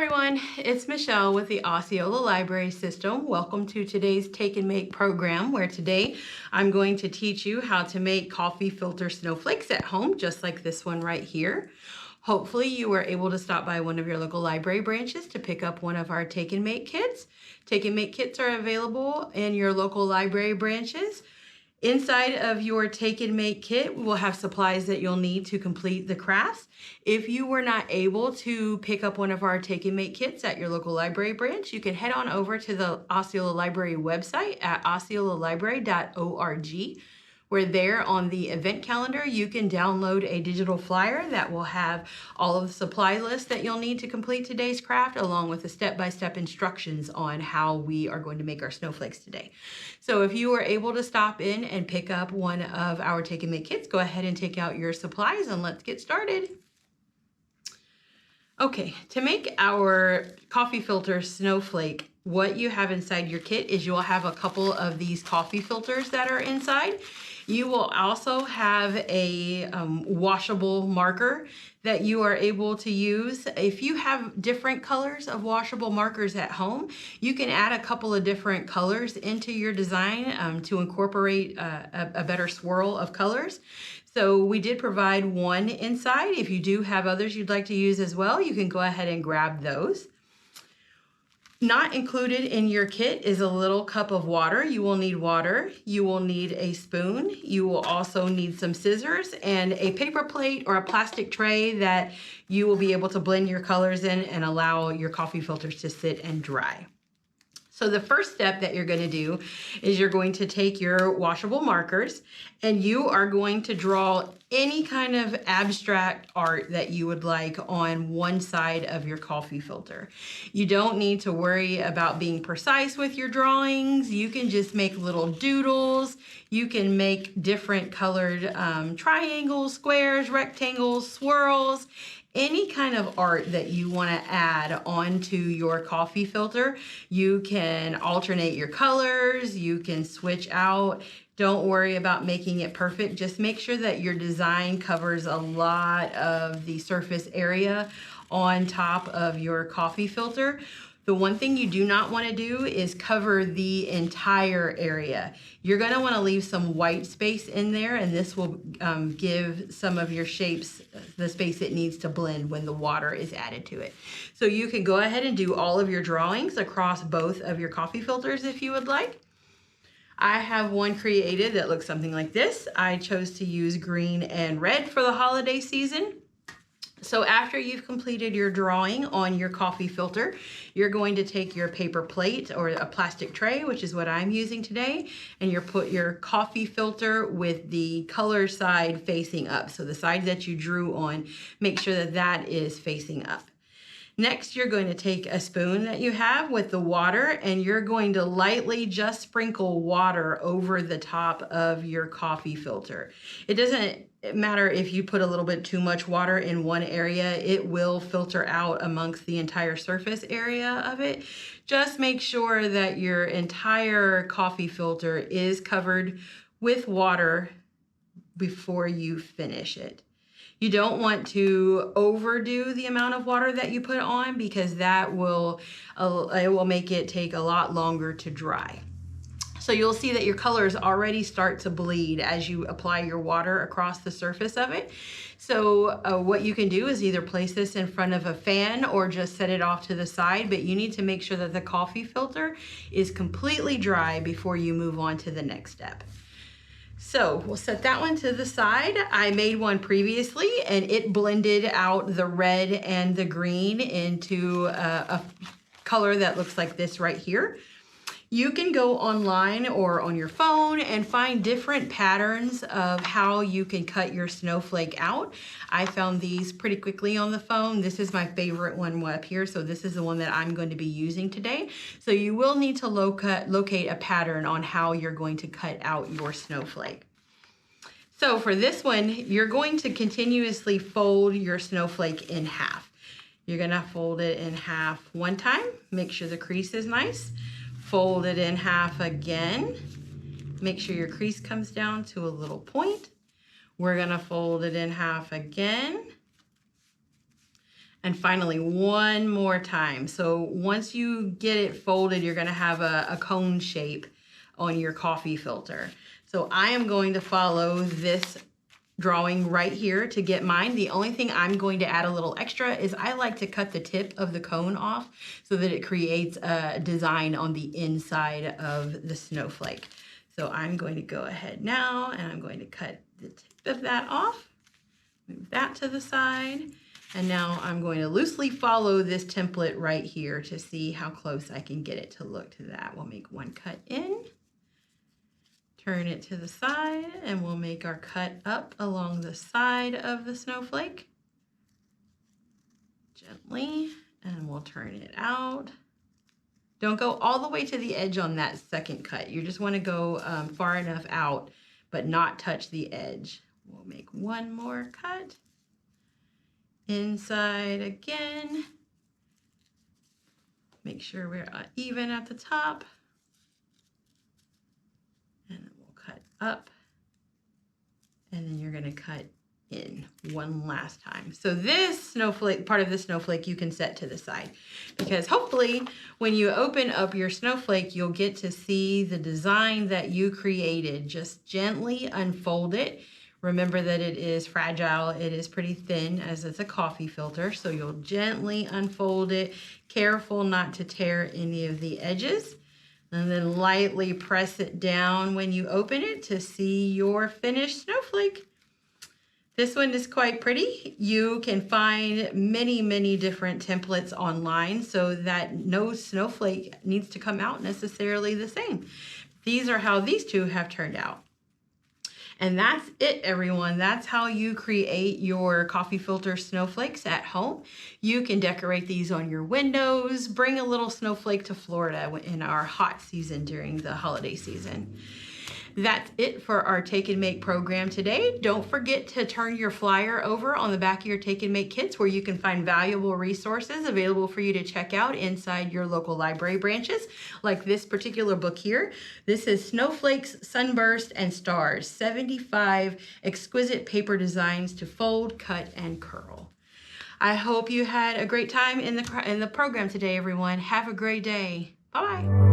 everyone, it's Michelle with the Osceola Library System. Welcome to today's Take and Make program, where today I'm going to teach you how to make coffee filter snowflakes at home, just like this one right here. Hopefully you were able to stop by one of your local library branches to pick up one of our Take and Make kits. Take and Make kits are available in your local library branches. Inside of your Take and Make kit, we'll have supplies that you'll need to complete the crafts. If you were not able to pick up one of our Take and Make kits at your local library branch, you can head on over to the Osceola Library website at osceolalibrary.org. Where there on the event calendar, you can download a digital flyer that will have all of the supply lists that you'll need to complete today's craft, along with the step-by-step instructions on how we are going to make our snowflakes today. So if you were able to stop in and pick up one of our Take and Make kits, go ahead and take out your supplies and let's get started. Okay, to make our coffee filter snowflake, what you have inside your kit is you'll have a couple of these coffee filters that are inside. You will also have a washable marker that you are able to use. If you have different colors of washable markers at home, you can add a couple of different colors into your design to incorporate a better swirl of colors. So we did provide one inside. If you do have others you'd like to use as well, you can go ahead and grab those. Not included in your kit is a little cup of water. You will need water. You will need a spoon. You will also need some scissors and a paper plate or a plastic tray that you will be able to blend your colors in and allow your coffee filters to sit and dry. So the first step that you're going to do is you're going to take your washable markers and you are going to draw any kind of abstract art that you would like on one side of your coffee filter. You don't need to worry about being precise with your drawings. You can just make little doodles. You can make different colored triangles, squares, rectangles, swirls. Any kind of art that you want to add onto your coffee filter. You can alternate your colors, you can switch out. Don't worry about making it perfect. Just make sure that your design covers a lot of the surface area on top of your coffee filter. The one thing you do not want to do is cover the entire area. You're going to want to leave some white space in there, and this will give some of your shapes the space it needs to blend when the water is added to it. So you can go ahead and do all of your drawings across both of your coffee filters if you would like. I have one created that looks something like this. I chose to use green and red for the holiday season. So after you've completed your drawing on your coffee filter, you're going to take your paper plate or a plastic tray, which is what I'm using today, and you put your coffee filter with the color side facing up. So the side that you drew on, make sure that that is facing up. Next, you're going to take a spoon that you have with the water and you're going to lightly just sprinkle water over the top of your coffee filter. It doesn't matter if you put a little bit too much water in one area, it will filter out amongst the entire surface area of it. Just make sure that your entire coffee filter is covered with water before you finish it. You don't want to overdo the amount of water that you put on because that will make it take a lot longer to dry. So you'll see that your colors already start to bleed as you apply your water across the surface of it. So what you can do is either place this in front of a fan or just set it off to the side, but you need to make sure that the coffee filter is completely dry before you move on to the next step. So we'll set that one to the side. I made one previously and it blended out the red and the green into a color that looks like this right here. You can go online or on your phone and find different patterns of how you can cut your snowflake out. I found these pretty quickly on the phone. This is my favorite one up here, so this is the one that I'm going to be using today. So you will need to locate a pattern on how you're going to cut out your snowflake. So for this one, you're going to continuously fold your snowflake in half. You're gonna fold it in half one time, make sure the crease is nice. Fold it in half again. Make sure your crease comes down to a little point. We're gonna fold it in half again. And finally, one more time. So once you get it folded, you're going to have a cone shape on your coffee filter. So I am going to follow this drawing right here to get mine. The only thing I'm going to add a little extra is I like to cut the tip of the cone off so that it creates a design on the inside of the snowflake. So I'm going to go ahead now and I'm going to cut the tip of that off, move that to the side. And now I'm going to loosely follow this template right here to see how close I can get it to look to that. We'll make one cut in, turn it to the side, and we'll make our cut up along the side of the snowflake. Gently, and we'll turn it out. Don't go all the way to the edge on that second cut. You just want to go far enough out, but not touch the edge. We'll make one more cut. Inside again. Make sure we're even at the top. And then we'll cut up. And then you're going to cut in one last time. So this snowflake, part of the snowflake, you can set to the side, because hopefully when you open up your snowflake, you'll get to see the design that you created. Just gently unfold it. Remember that it is fragile. It is pretty thin as it's a coffee filter. So you'll gently unfold it, careful not to tear any of the edges, and then lightly press it down when you open it to see your finished snowflake. This one is quite pretty. You can find many, many different templates online so that no snowflake needs to come out necessarily the same. These are how these two have turned out. And that's it, everyone. That's how you create your coffee filter snowflakes at home. You can decorate these on your windows. Bring a little snowflake to Florida in our hot season during the holiday season. That's it for our Take and Make program today. Don't forget to turn your flyer over on the back of your Take and Make kits, where you can find valuable resources available for you to check out inside your local library branches, like this particular book here. This is Snowflakes, Sunburst, and Stars, 75 exquisite paper designs to fold, cut, and curl. I hope you had a great time in the program today, everyone. Have a great day. Bye-bye.